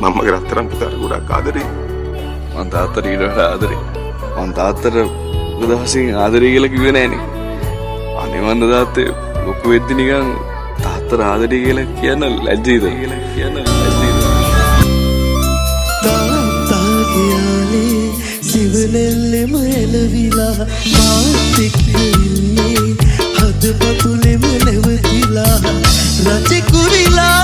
මම්මගේ රත්තරන් පුතාට ගොඩක් ආදරේ. මං තාත්තට ඊට වඩා ආදරේ. මං තාත්තට උදහසින් ආදරේ කියලා කිව්වේ නෑනේ. අනේ මන්ද තාත්තේ ලොකු වෙද්දි නිකන් තාත්තට ආදරේ කියලා කියන්න ලැජ්ජයිද කියලා කියන්න ලැජ්ජයිද. තාත්තගේ යාලේ සිවනෙල්ලෙම එළවිලා මාත් එක්ක ඉන්නේ හදපතුලෙම නැවතිලා රජ කුරිලා